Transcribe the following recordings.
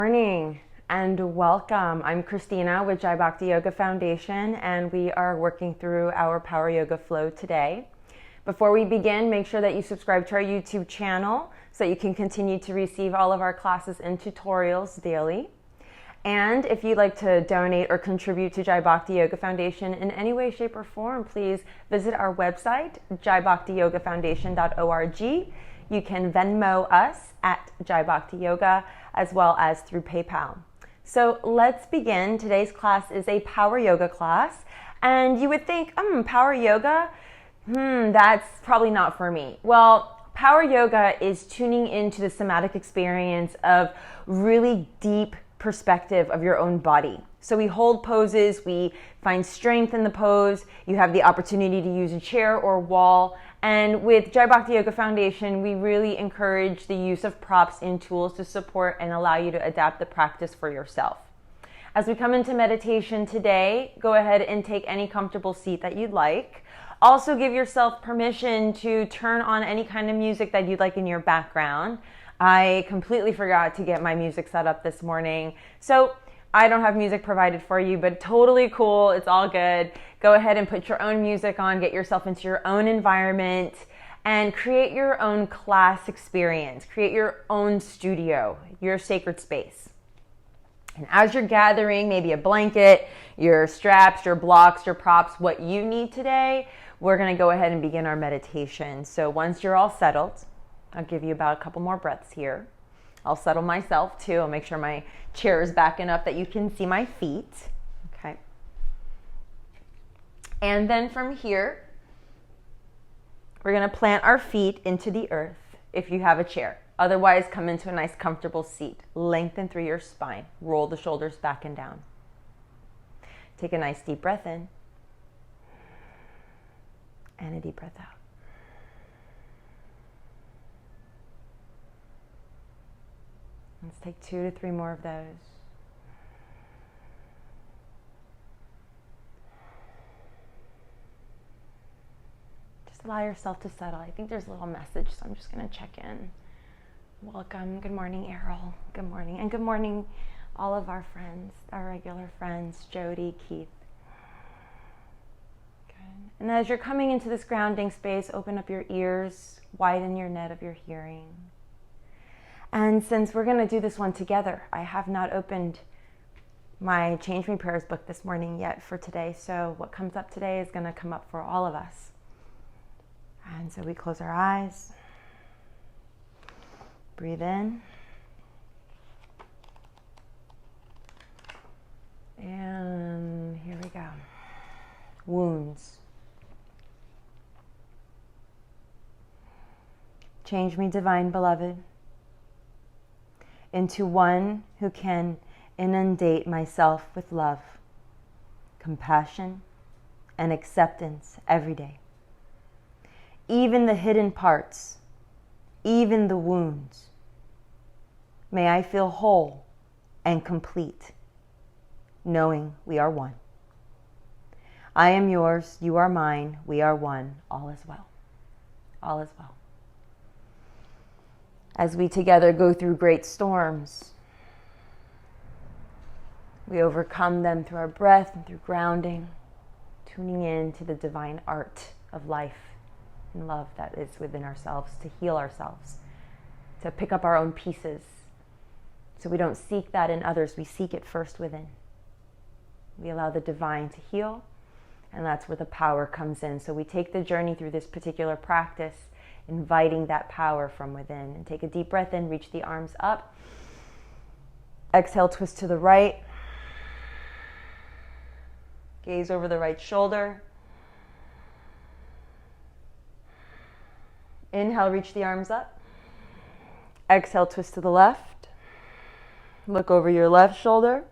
Morning and welcome. I'm Christina with Bhakti Yoga Foundation, and we are working through our Power Yoga flow today. Before we begin, make sure that you subscribe to our YouTube channel so that you can continue to receive all of our classes and tutorials daily. And if you'd like to donate or contribute to Bhakti Yoga Foundation in any way, shape, or form, please visit our website, jaibhaktiyogafoundation.org. You can Venmo us at Bhakti Yoga, as well as through PayPal. So let's begin. Today's class is a power yoga class. And you would think, power yoga? That's probably not for me. Well, power yoga is tuning into the somatic experience of really deep perspective of your own body. So we hold poses, we find strength in the pose, you have the opportunity to use a chair or wall, and with Bhakti Yoga Foundation, we really encourage the use of props and tools to support and allow you to adapt the practice for yourself. As we come into meditation today, go ahead and take any comfortable seat that you'd like. Also give yourself permission to turn on any kind of music that you'd like in your background. I completely forgot to get my music set up this morning, so I don't have music provided for you, but totally cool. It's all good. Go ahead and put your own music on, get yourself into your own environment, and create your own class experience. Create your own studio, your sacred space. And as you're gathering maybe a blanket, your straps, your blocks, your props, what you need today, we're going to go ahead and begin our meditation. So once you're all settled, I'll give you about a couple more breaths here. I'll settle myself too. I'll make sure my chair is back enough that you can see my feet. Okay. And then from here, we're going to plant our feet into the earth if you have a chair. Otherwise, come into a nice comfortable seat. Lengthen through your spine. Roll the shoulders back and down. Take a nice deep breath in. And a deep breath out. Let's take 2 to 3 more of those. Just allow yourself to settle. I think there's a little message, so I'm just going to check in. Welcome. Good morning, Errol. Good morning. And good morning, all of our friends, our regular friends, Jody, Keith. Good. And as you're coming into this grounding space, open up your ears, widen your net of your hearing. And since we're going to do this one together, I have not opened my Change Me Prayers book this morning yet for today. So what comes up today is going to come up for all of us. And so we close our eyes. Breathe in. And here we go. Wounds. Change me, divine beloved, into one who can inundate myself with love, compassion, and acceptance every day. Even the hidden parts, even the wounds, may I feel whole and complete, knowing we are one. I am yours, you are mine, we are one, all is well. All is well. As we together go through great storms, we overcome them through our breath and through grounding, tuning in to the divine art of life and love that is within ourselves, to heal ourselves, to pick up our own pieces. So we don't seek that in others, we seek it first within. We allow the divine to heal, and that's where the power comes in. So we take the journey through this particular practice, inviting that power from within. And take a deep breath in, reach the arms up. Exhale, twist to the right. Gaze over the right shoulder. Inhale, reach the arms up. Exhale, twist to the left. Look over your left shoulder.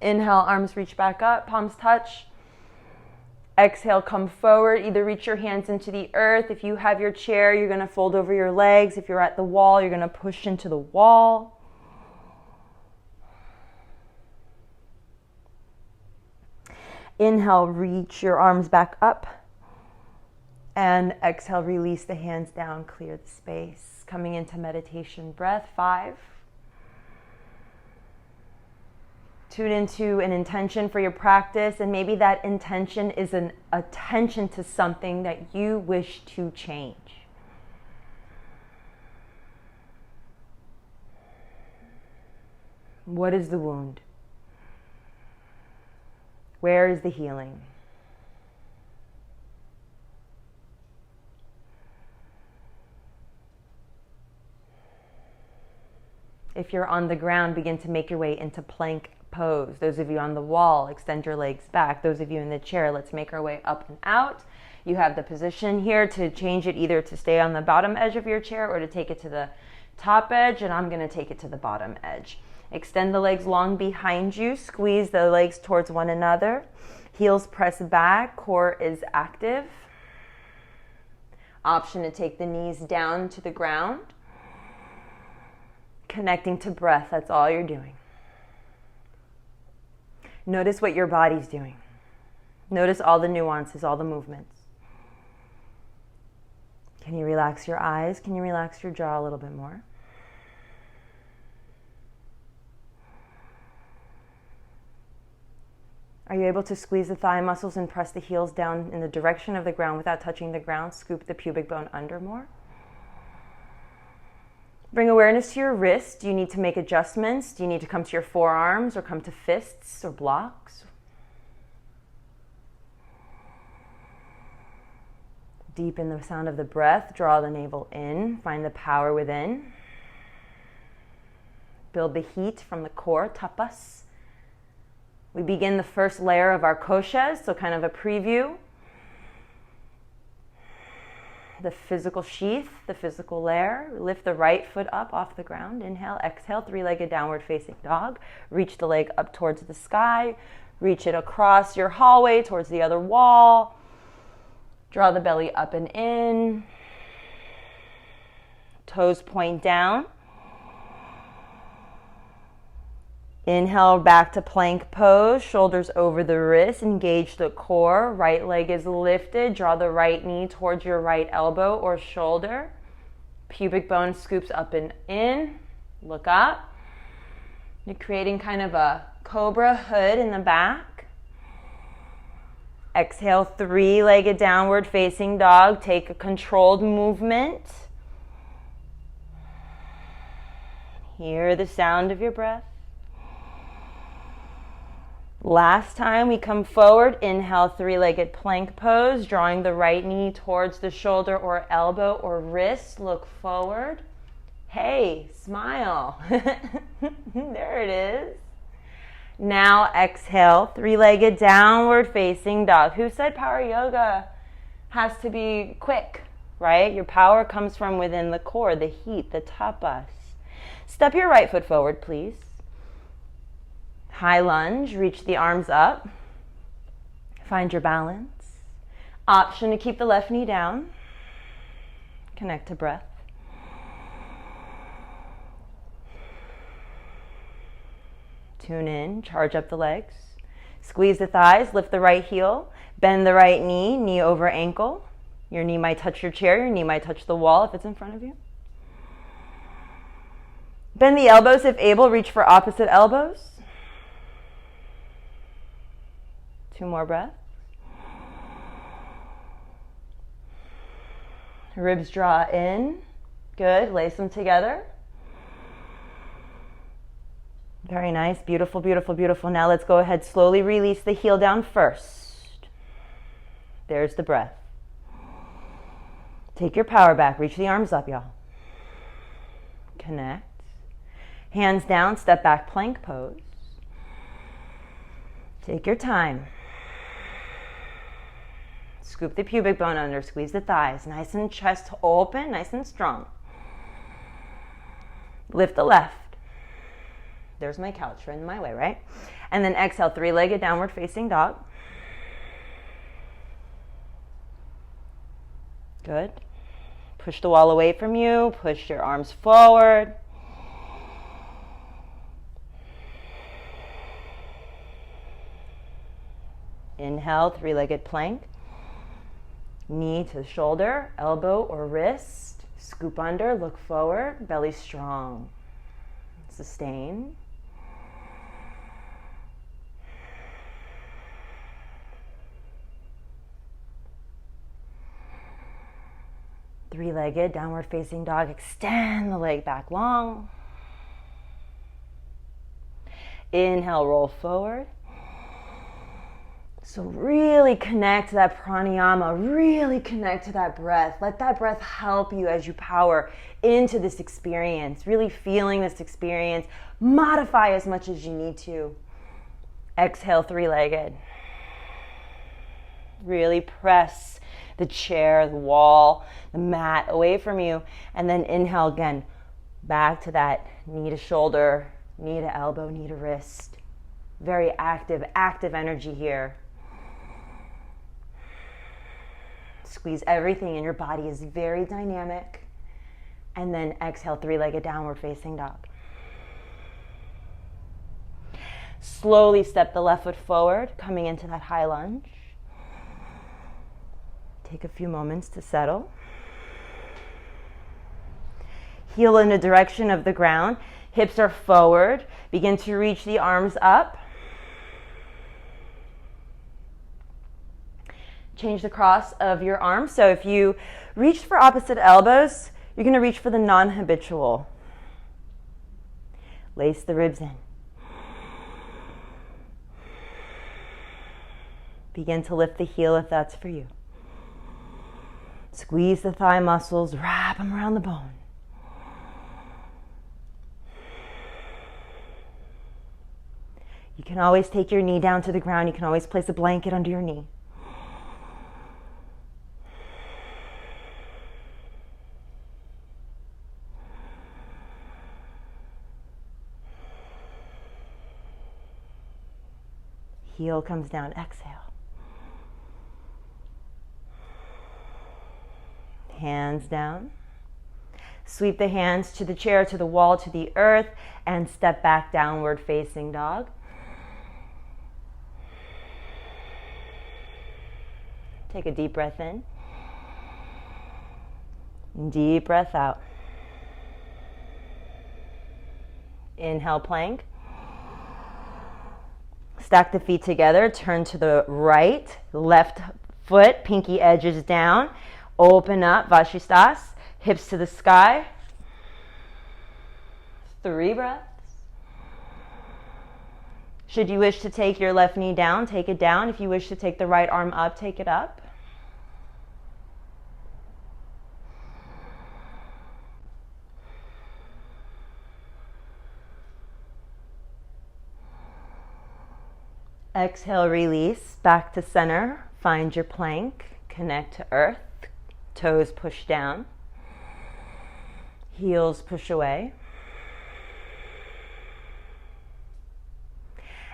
Inhale, arms reach back up, palms touch. Exhale, come forward. Either reach your hands into the earth. If you have your chair, you're going to fold over your legs. If you're at the wall, you're going to push into the wall. Inhale, reach your arms back up. And exhale, release the hands down, clear the space. 6, coming into meditation breath. 5. Tune into an intention for your practice, and maybe that intention is an attention to something that you wish to change. What is the wound? Where is the healing? If you're on the ground, begin to make your way into plank pose. Those of you on the wall, extend your legs back. Those of you in the chair, let's make our way up and out. You have the position here to change it, either to stay on the bottom edge of your chair or to take it to the top edge, and I'm going to take it to the bottom edge. Extend the legs long behind you. Squeeze the legs towards one another. Heels press back. Core is active. Option to take the knees down to the ground. Connecting to breath. That's all you're doing. Notice what your body's doing. Notice all the nuances, all the movements. Can you relax your eyes? Can you relax your jaw a little bit more? Are you able to squeeze the thigh muscles and press the heels down in the direction of the ground without touching the ground? Scoop the pubic bone under more. Bring awareness to your wrists. Do you need to make adjustments? Do you need to come to your forearms or come to fists or blocks? Deepen the sound of the breath. Draw the navel in. Find the power within. Build the heat from the core, tapas. We begin the first layer of our koshas, so kind of a preview. The physical sheath, the physical layer. Lift the right foot up off the ground. Inhale, exhale, three-legged downward facing dog. Reach the leg up towards the sky. Reach it across your hallway towards the other wall. Draw the belly up and in. Toes point down. Inhale back to plank pose, shoulders over the wrists, engage the core, right leg is lifted, draw the right knee towards your right elbow or shoulder. Pubic bone scoops up and in, look up. You're creating kind of a cobra hood in the back. Exhale, three-legged downward facing dog, take a controlled movement. Hear the sound of your breath. Last time we come forward, inhale, three-legged plank pose, drawing the right knee towards the shoulder or elbow or wrist. Look forward. Hey, smile. There it is. Now exhale, three-legged downward facing dog. Who said power yoga has to be quick, right? Your power comes from within the core, the heat, the tapas. Step your right foot forward, please. High lunge, reach the arms up. Find your balance. Option to keep the left knee down. Connect to breath. Tune in, charge up the legs. Squeeze the thighs, lift the right heel. Bend the right knee, knee over ankle. Your knee might touch your chair, your knee might touch the wall if it's in front of you. Bend the elbows if able, reach for opposite elbows. 2 more breaths. Ribs draw in. Good. Lace them together. Very nice. Beautiful, beautiful, beautiful. Now let's go ahead. Slowly release the heel down first. There's the breath. Take your power back. Reach the arms up, y'all. Connect. Hands down. Step back plank pose. Take your time. Scoop the pubic bone under, squeeze the thighs, nice and chest open, nice and strong. Lift the left. There's my couch, right in my way, right? And then exhale, three-legged downward facing dog. Good. Push the wall away from you, push your arms forward. Inhale, three-legged plank. Knee to shoulder, elbow or wrist. Scoop under, look forward, belly strong. Sustain. Three-legged, downward facing dog. Extend the leg back long. Inhale, roll forward. So really connect to that pranayama, really connect to that breath. Let that breath help you as you power into this experience, really feeling this experience. Modify as much as you need to. Exhale, three-legged. Really press the chair, the wall, the mat away from you. And then inhale again, back to that knee to shoulder, knee to elbow, knee to wrist. Very active energy here. Squeeze everything in your body is very dynamic. And then exhale, three-legged downward facing dog. Slowly step the left foot forward, coming into that high lunge. Take a few moments to settle. Heel in the direction of the ground. Hips are forward. Begin to reach the arms up. Change the cross of your arms. So if you reach for opposite elbows, you're going to reach for the non-habitual. Lace the ribs in. Begin to lift the heel if that's for you. Squeeze the thigh muscles, wrap them around the bone. You can always take your knee down to the ground. You can always place a blanket under your knee. Heel comes down, exhale. Hands down. Sweep the hands to the chair, to the wall, to the earth, and step back, downward facing dog. Take a deep breath in. Deep breath out. Inhale, plank. Stack the feet together, turn to the right, left foot, pinky edges down. Open up, Vashistas, hips to the sky. 3 breaths. Should you wish to take your left knee down, take it down. If you wish to take the right arm up, take it up. Exhale, release, back to center. Find your plank, connect to earth. Toes push down. Heels push away.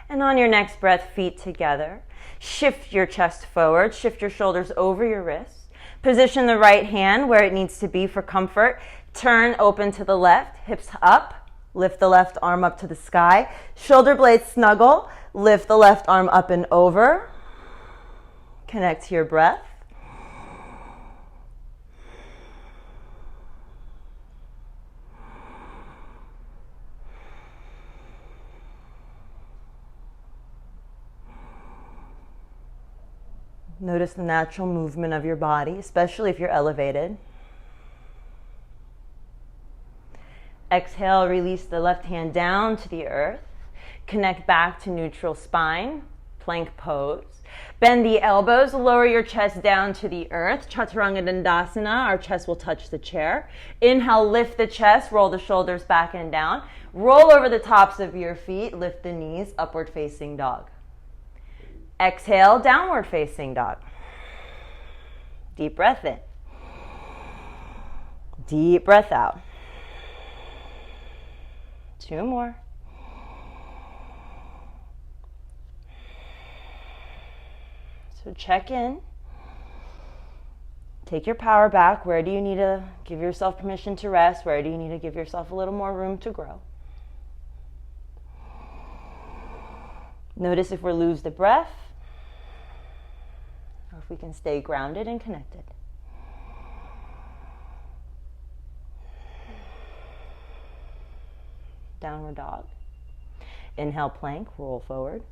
And on your next breath, feet together. Shift your chest forward. Shift your shoulders over your wrists. Position the right hand where it needs to be for comfort. Turn open to the left, hips up. Lift the left arm up to the sky. Shoulder blades snuggle. Lift the left arm up and over. Connect to your breath. Notice the natural movement of your body, especially if you're elevated. Exhale, release the left hand down to the earth. Connect back to neutral spine, plank pose. Bend the elbows, lower your chest down to the earth. Chaturanga Dandasana, our chest will touch the chair. Inhale, lift the chest, roll the shoulders back and down. Roll over the tops of your feet, lift the knees, upward facing dog. Exhale, downward facing dog. Deep breath in. Deep breath out. 2 more. So check in. Take your power back. Where do you need to give yourself permission to rest? Where do you need to give yourself a little more room to grow? Notice if we lose the breath, or if we can stay grounded and connected. downward dog. Inhale, plank, roll forward.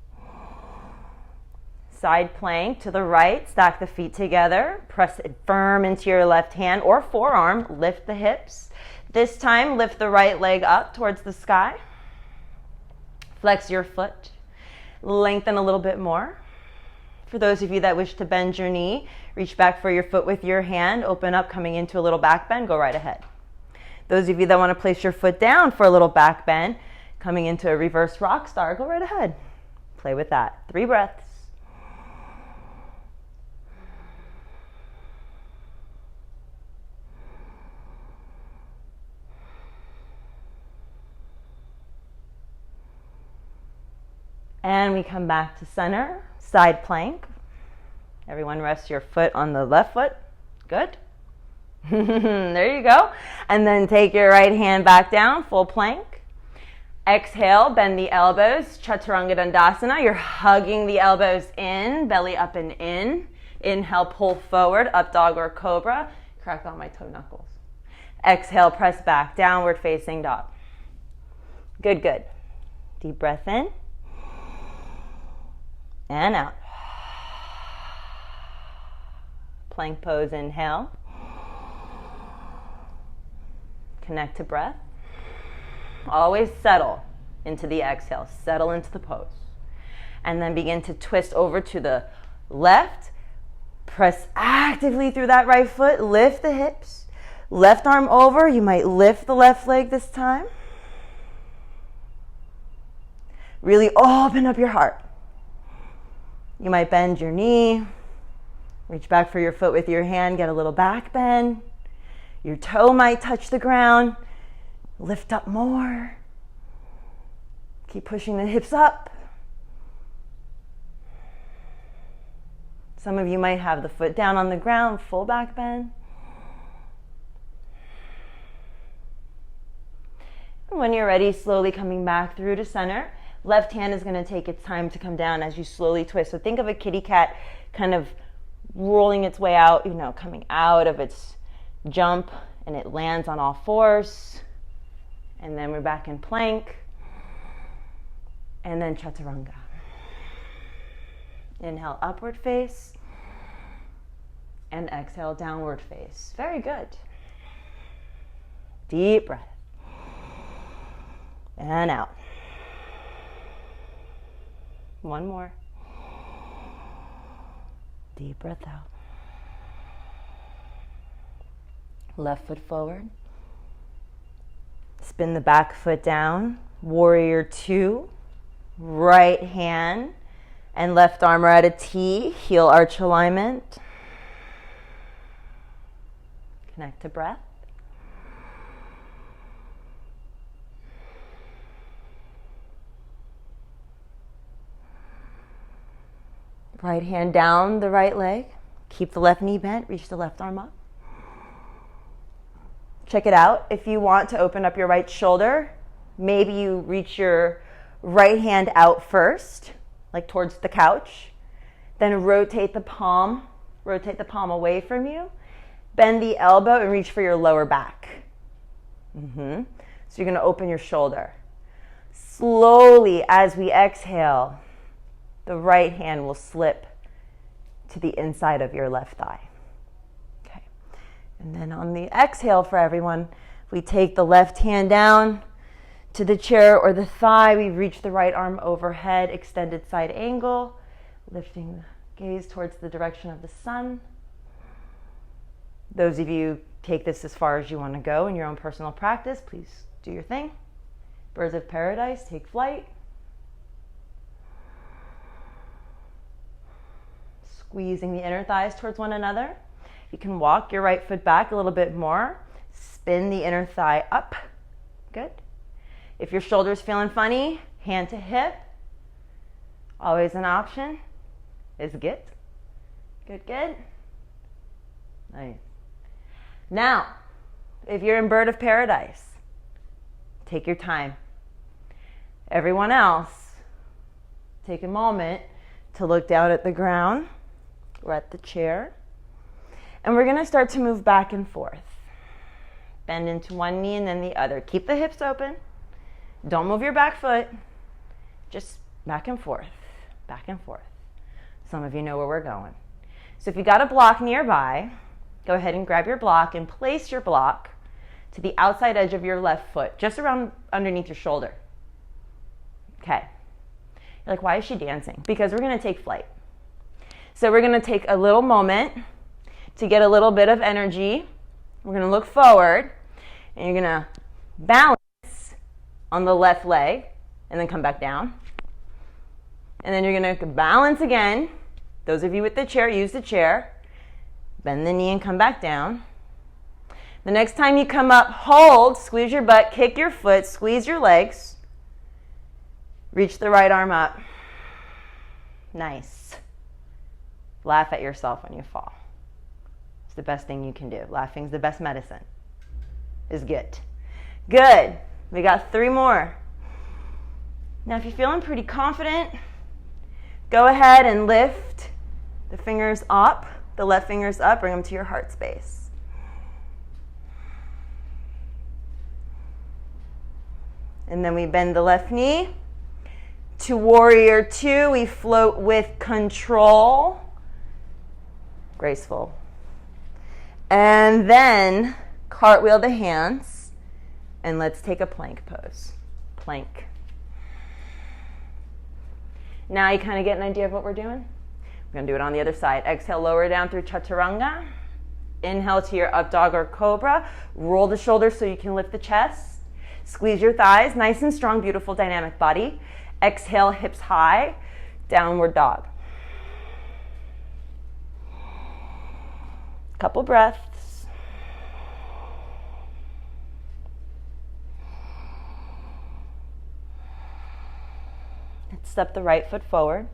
Side plank to the right, stack the feet together, press it firm into your left hand or forearm, lift the hips. This time, lift the right leg up towards the sky. Flex your foot, lengthen a little bit more. For those of you that wish to bend your knee, reach back for your foot with your hand, open up, coming into a little back bend, go right ahead. Those of you that want to place your foot down for a little back bend, coming into a reverse rock star, go right ahead. Play with that. 3 breaths. And we come back to center, side plank. Everyone rest your foot on the left foot. Good. There you go. And then take your right hand back down, full plank. Exhale, bend the elbows, Chaturanga Dandasana. You're hugging the elbows in, belly up and in. Inhale, pull forward, up dog or cobra. Crack on my toe knuckles. Exhale, press back, downward facing dog. Good, good. Deep breath in. And out. Plank pose, inhale. Connect to breath. Always settle into the exhale. Settle into the pose. And then begin to twist over to the left. Press actively through that right foot. Lift the hips. Left arm over. You might lift the left leg this time. Really open up your heart. You might bend your knee, reach back for your foot with your hand, get a little back bend. Your toe might touch the ground. Lift up more. Keep pushing the hips up. Some of you might have the foot down on the ground, full back bend. And when you're ready, slowly coming back through to center. Left hand is going to take its time to come down as you slowly twist. So think of a kitty cat kind of rolling its way out, coming out of its jump, and it lands on all fours. And then we're back in plank. And then Chaturanga. Inhale, upward face. And exhale, downward face. Very good. Deep breath. And out. One more. Deep breath out. Left foot forward. Spin the back foot down. Warrior 2. Right hand and left arm are at a T. Heel arch alignment. Connect to breath. Right hand down the right leg. Keep the left knee bent. Reach the left arm up. Check it out. If you want to open up your right shoulder, maybe you reach your right hand out first, like towards the couch. Then rotate the palm away from you. Bend the elbow and reach for your lower back. So you're going to open your shoulder. Slowly, as we exhale, the right hand will slip to the inside of your left thigh. Okay. And then on the exhale for everyone, we take the left hand down to the chair or the thigh. We reach the right arm overhead, extended side angle, lifting the gaze towards the direction of the sun. Those of you take this as far as you want to go in your own personal practice, please do your thing. Birds of paradise, take flight. Squeezing the inner thighs towards one another. You can walk your right foot back a little bit more. Spin the inner thigh up. Good. If your shoulder's feeling funny, hand to hip. Always an option is good. Good, good. Nice. Now, if you're in bird of paradise, take your time. Everyone else, take a moment to look down at the ground or at the chair. And we're going to start to move back and forth. Bend into one knee and then the other. Keep the hips open. Don't move your back foot. Just back and forth, back and forth. Some of you know where we're going. So if you got a block nearby, go ahead and grab your block and place your block to the outside edge of your left foot, just around underneath your shoulder. Okay. You're like, why is she dancing? Because we're going to take flight. So we're going to take a little moment to get a little bit of energy. We're going to look forward, and you're going to balance on the left leg, and then come back down. And then you're going to balance again. Those of you with the chair, use the chair. Bend the knee and come back down. The next time you come up, hold, squeeze your butt, kick your foot, squeeze your legs. Reach the right arm up. Nice. Laugh at yourself when you fall. It's the best thing you can do. Laughing's the best medicine. Is good. Good. We got 3 more. Now, if you're feeling pretty confident, go ahead and lift the fingers up, the left fingers up, bring them to your heart space. And then we bend the left knee. To warrior 2, we float with control. Graceful. And then cartwheel the hands, and let's take a plank pose. Plank. Now you kind of get an idea of what we're doing? We're going to do it on the other side. Exhale, lower down through chaturanga. Inhale to your up dog or cobra. Roll the shoulders so you can lift the chest. Squeeze your thighs, nice and strong, beautiful dynamic body. Exhale, hips high, downward dog. Couple breaths. Let's step the right foot forward.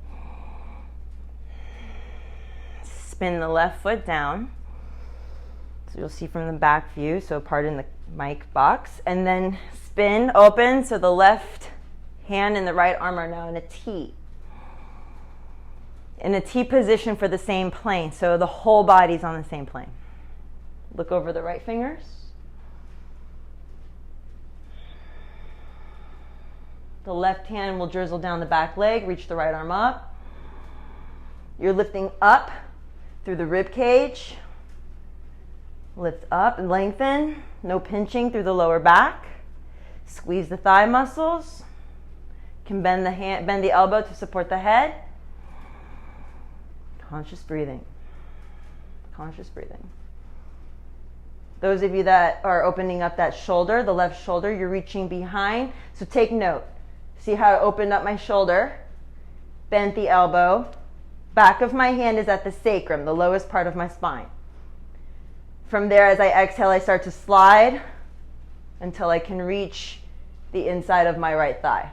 Spin the left foot down. So you'll see from the back view, so pardon the mic box. And then spin open, so the left hand and the right arm are now in a T. In a T position for the same plane, so the whole body's on the same plane. Look over the right fingers. The left hand will drizzle down the back leg, reach the right arm up. You're lifting up through the rib cage. Lift up and lengthen, no pinching through the lower back. Squeeze the thigh muscles. Can bend the elbow to support the head. Conscious breathing. Conscious breathing. Those of you that are opening up that shoulder, the left shoulder, you're reaching behind. So take note. See how I opened up my shoulder, bent the elbow. Back of my hand is at the sacrum, the lowest part of my spine. From there, as I exhale, I start to slide until I can reach the inside of my right thigh.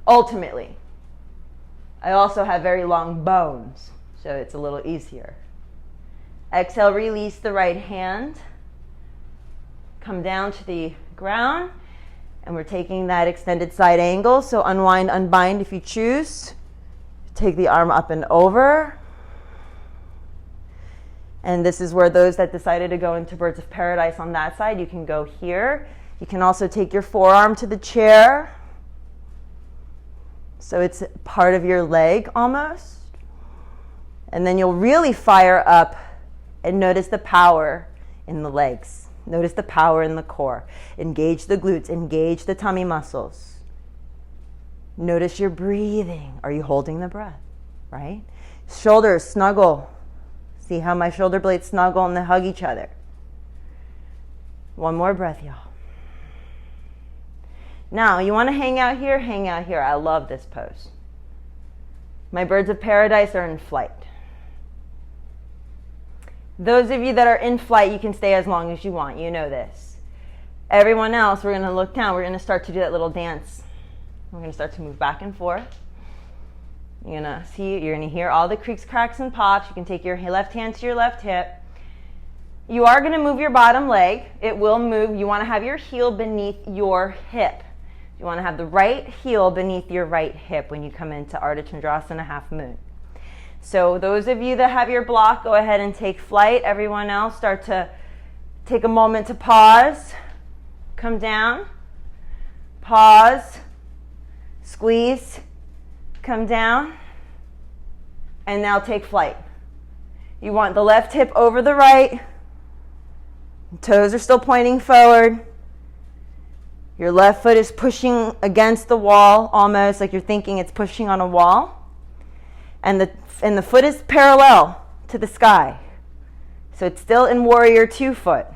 Ultimately, I also have very long bones, so it's a little easier. Exhale, release the right hand. Come down to the ground, and we're taking that extended side angle, so unwind, unbind if you choose. Take the arm up and over. And this is where those that decided to go into Birds of Paradise on that side, you can go here. You can also take your forearm to the chair. So it's part of your leg almost. And then you'll really fire up and notice the power in the legs. Notice the power in the core. Engage the glutes, engage the tummy muscles. Notice your breathing. Are you holding the breath? Right? Shoulders snuggle. See how my shoulder blades snuggle and they hug each other. One more breath, y'all. Now, you want to hang out here? Hang out here. I love this pose. My birds of paradise are in flight. Those of you that are in flight, you can stay as long as you want. You know this. Everyone else, we're going to look down. We're going to start to do that little dance. We're going to start to move back and forth. You're going to hear all the creaks, cracks, and pops. You can take your left hand to your left hip. You are going to move your bottom leg. It will move. You want to have your heel beneath your hip. You want to have the right heel beneath your right hip when you come into Ardha Chandrasana half moon. So those of you that have your block, go ahead and take flight. Everyone else, start to take a moment to pause. Come down. Pause. Squeeze, come down, and now take flight. You want the left hip over the right. Toes are still pointing forward. Your left foot is pushing against the wall, almost like you're thinking it's pushing on a wall. And the foot is parallel to the sky. So it's still in warrior 2 foot.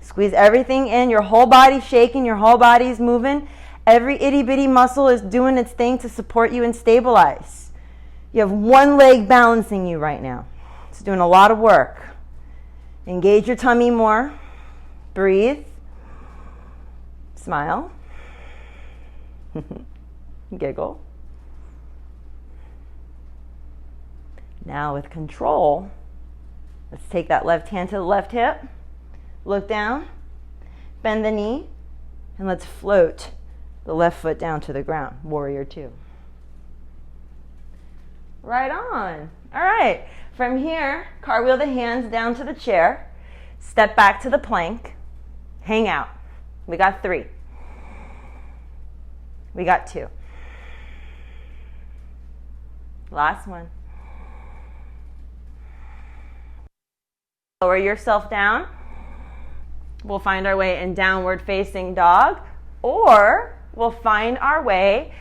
Squeeze everything in, your whole body's shaking, your whole body's moving. Every itty bitty muscle is doing its thing to support you and stabilize. You have one leg balancing you right now. It's doing a lot of work. Engage your tummy more. Breathe. Smile. Giggle. Now with control, let's take that left hand to the left hip. Look down. Bend the knee. And let's float the left foot down to the ground. Warrior 2. Right on. All right. From here, cartwheel the hands down to the chair. Step back to the plank. Hang out. We got 3. We got 2. Last one. Lower yourself down. We'll find our way in downward facing dog, or we'll find our way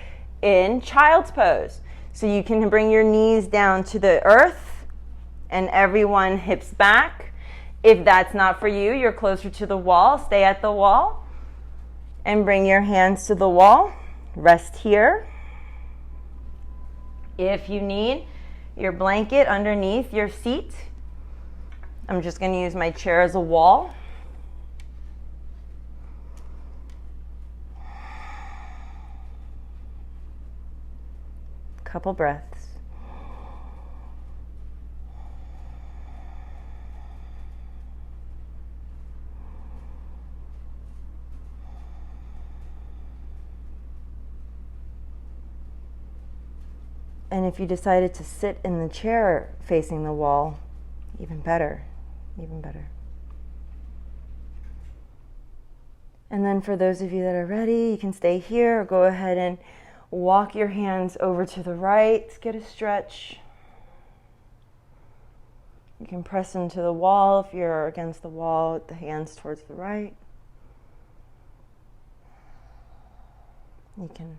in child's pose. So you can bring your knees down to the earth and everyone hips back. If that's not for you, you're closer to the wall, stay at the wall and bring your hands to the wall. Rest here. If you need your blanket underneath your seat, I'm just going to use my chair as a wall. Couple breaths. And if you decided to sit in the chair facing the wall, even better, even better. And then for those of you that are ready, you can stay here or go ahead and walk your hands over to the right. Get a stretch. You can press into the wall if you're against the wall with the hands towards the right. You can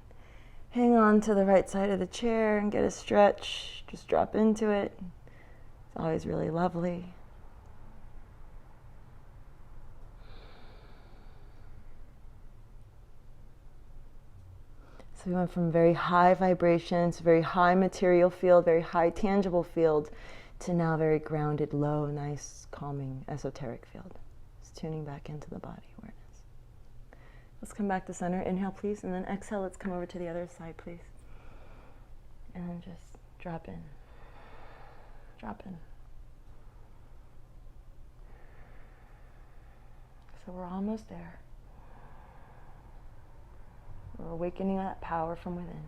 hang on to the right side of the chair and get a stretch. Just drop into it. It's always really lovely. So we went from very high vibrations, very high material field, very high tangible field, to now very grounded, low, nice, calming, esoteric field. Just tuning back into the body awareness. Let's come back to center. Inhale, please, and then exhale. Let's come over to the other side, please. And then just drop in. Drop in. So we're almost there. We're awakening that power from within.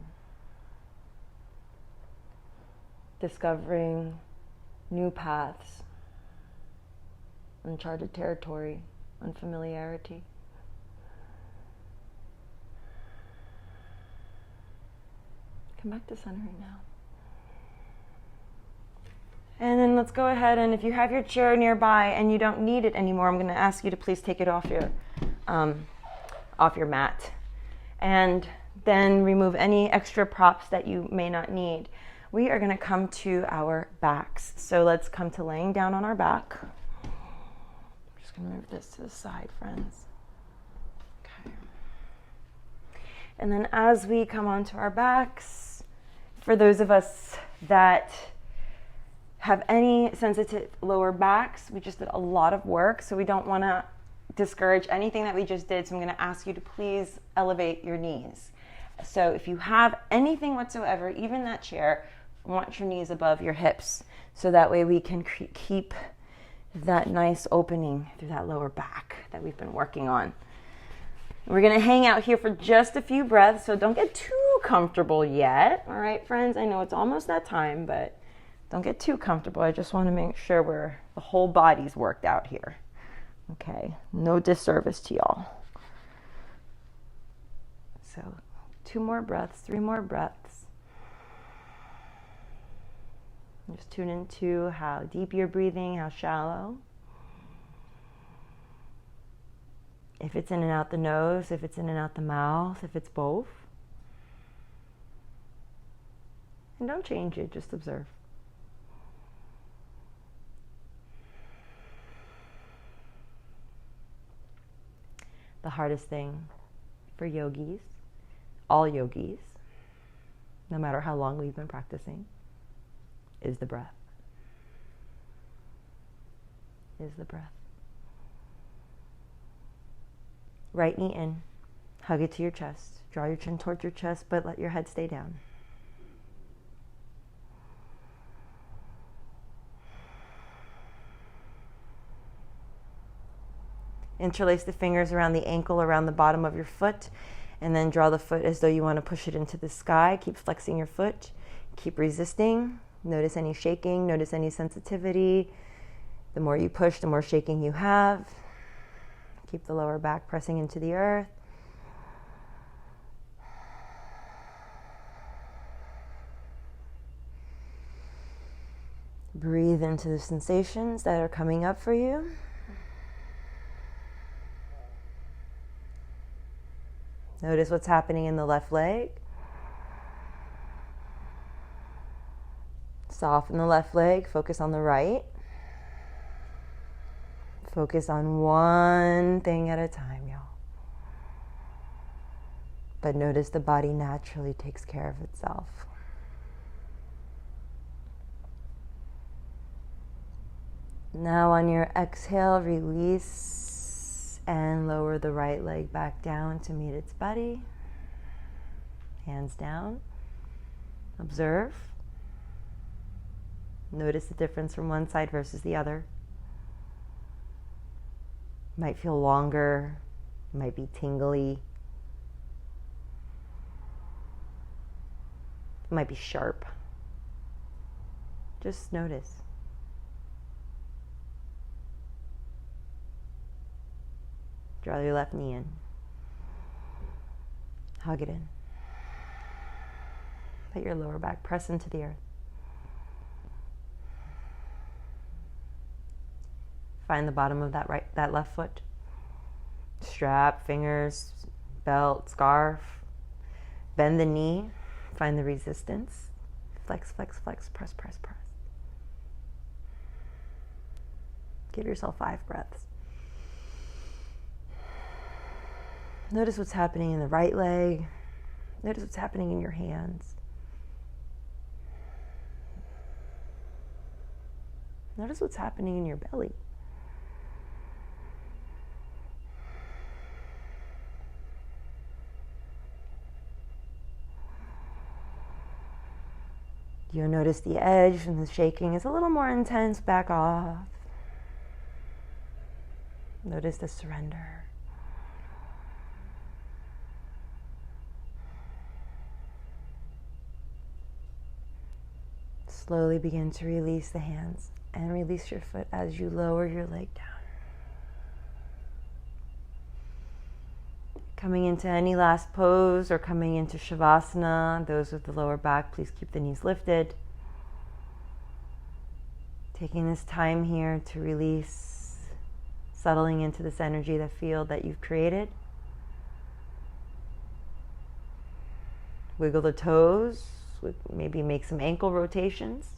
Discovering new paths, uncharted territory, unfamiliarity. Come back to center right now. And then let's go ahead, and if you have your chair nearby and you don't need it anymore, I'm going to ask you to please take it off your mat. And then remove any extra props that you may not need. We are going to come to our backs. So let's come to laying down on our back. I'm just going to move this to the side, friends. Okay. And then as we come onto our backs, for those of us that have any sensitive lower backs, we just did a lot of work, so we don't want to discourage anything that we just did. So I'm going to ask you to please elevate your knees. So if you have anything whatsoever, even that chair, want your knees above your hips, so that way we can keep that nice opening through that lower back that we've been working on. We're going to hang out here for just a few breaths, so don't get too comfortable yet. All right, friends, I know it's almost that time, but don't get too comfortable. I just want to make sure the whole body's worked out here. Okay, no disservice to y'all. So 2 more breaths, 3 more breaths. Just tune into how deep you're breathing, how shallow. If it's in and out the nose, if it's in and out the mouth, if it's both. And don't change it, just observe. The hardest thing for yogis, all yogis, no matter how long we've been practicing, is the breath. Is the breath. Right knee in, hug it to your chest. Draw your chin towards your chest, but let your head stay down. Interlace the fingers around the ankle, around the bottom of your foot, and then draw the foot as though you want to push it into the sky. Keep flexing your foot. Keep resisting. Notice any shaking. Notice any sensitivity. The more you push, the more shaking you have. Keep the lower back pressing into the earth. Breathe into the sensations that are coming up for you. Notice what's happening in the left leg. Soften the left leg, focus on the right. Focus on one thing at a time, y'all. But notice the body naturally takes care of itself. Now on your exhale, release and lower the right leg back down to meet its buddy. Hands down. Observe. Notice the difference from one side versus the other. Might feel longer, might be tingly, might be sharp. Just notice. Draw your left knee in. Hug it in. Let your lower back press into the earth. Find the bottom of that left foot. Strap, fingers, belt, scarf. Bend the knee. Find the resistance. Flex, flex, flex. Press, press, press. Give yourself 5 breaths. Notice what's happening in the right leg. Notice what's happening in your hands. Notice what's happening in your belly. You'll notice the edge and the shaking is a little more intense. Back off. Notice the surrender. Slowly begin to release the hands and release your foot as you lower your leg down. Coming into any last pose or coming into Shavasana, those with the lower back, please keep the knees lifted. Taking this time here to release, settling into this energy, the field that you've created. Wiggle the toes, maybe make some ankle rotations.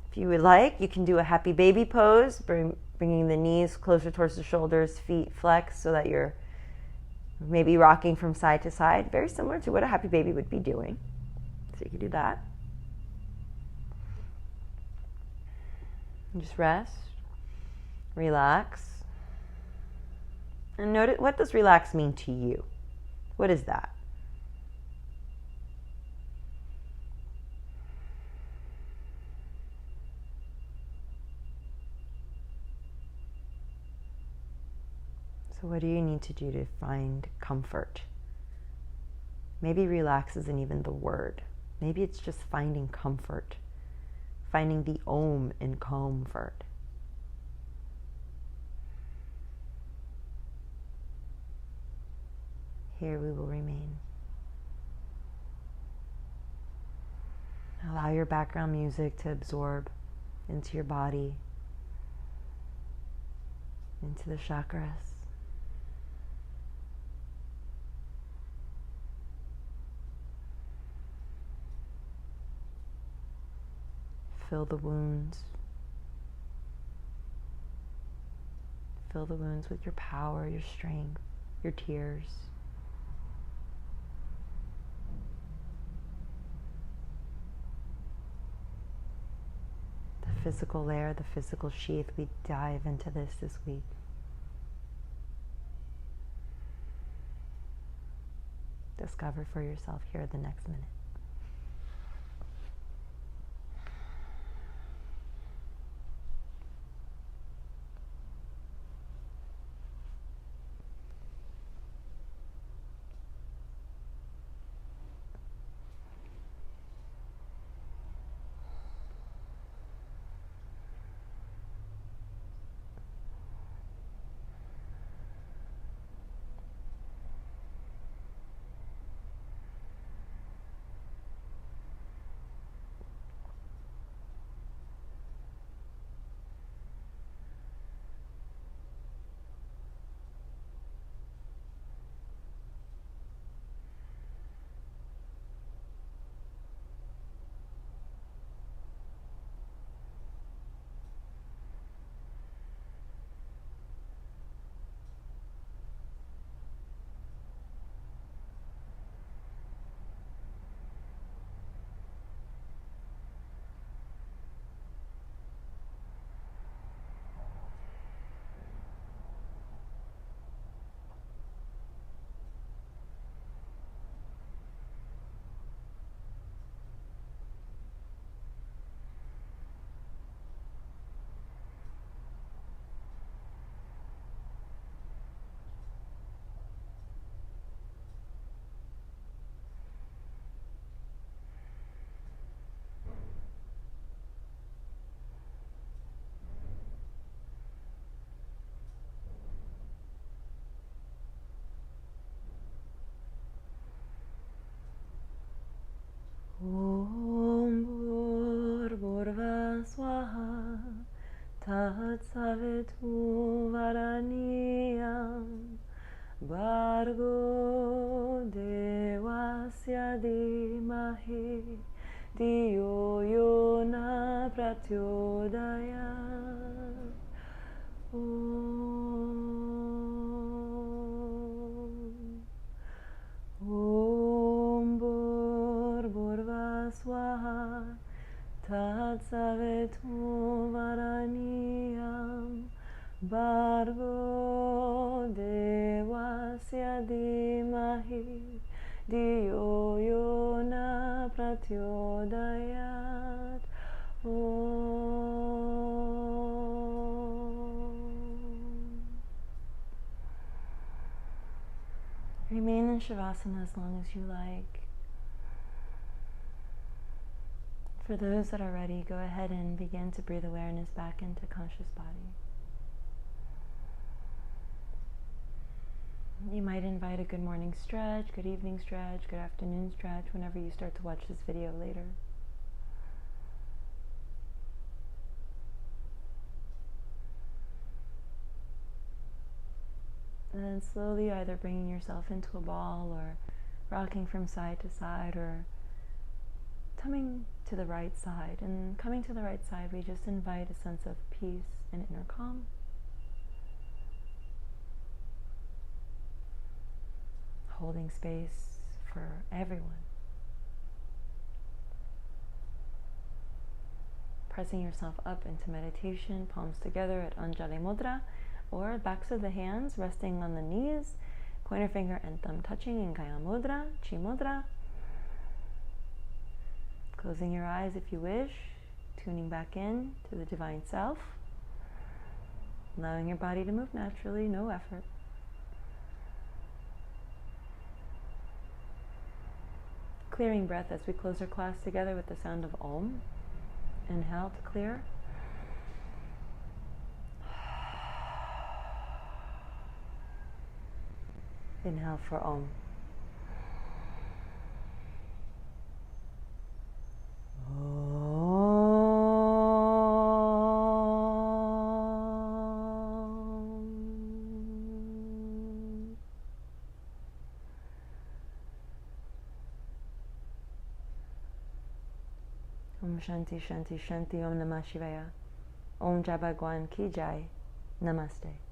If you would like, you can do a happy baby pose, bringing the knees closer towards the shoulders, feet flex so that you're maybe rocking from side to side, very similar to what a happy baby would be doing. So you can do that. And just rest, relax, and notice, what does relax mean to you? What is that? So what do you need to do to find comfort? Maybe relax isn't even the word. Maybe it's just finding comfort. Finding the om in comfort. Here we will remain. Allow your background music to absorb into your body, into the chakras. Fill the wounds. Fill the wounds with your power, your strength, your tears. The physical layer, the physical sheath, we dive into this week. Discover for yourself here the next minute. Om Bhurva Swaha Tat Savitu Varaniyam Bhargo Devasya Dhimahi Dhiyo Yona Prachodayat. Om Bhurva Swaha Tat Savitu Varaniyam Bhargo Devasya Dhimahi Dhiyo Yona Prachodayat. Remain in Shavasana as long as you like. For those that are ready, go ahead and begin to breathe awareness back into conscious body. You might invite a good morning stretch, good evening stretch, good afternoon stretch whenever you start to watch this video later. And then slowly either bringing yourself into a ball or rocking from side to side or coming to the right side. And coming to the right side, we just invite a sense of peace and inner calm. Holding space for everyone. Pressing yourself up into meditation, palms together at Anjali Mudra, or backs of the hands resting on the knees, pointer finger and thumb touching in Gaya Mudra, Chi Mudra. Closing your eyes if you wish, tuning back in to the Divine Self, allowing your body to move naturally, no effort. Clearing breath as we close our class together with the sound of Om. Inhale to clear. Inhale for Om. Om Shanti Shanti Shanti. Om Namah Shivaya. Om Jai Bhagwan Ki Jai. Namaste.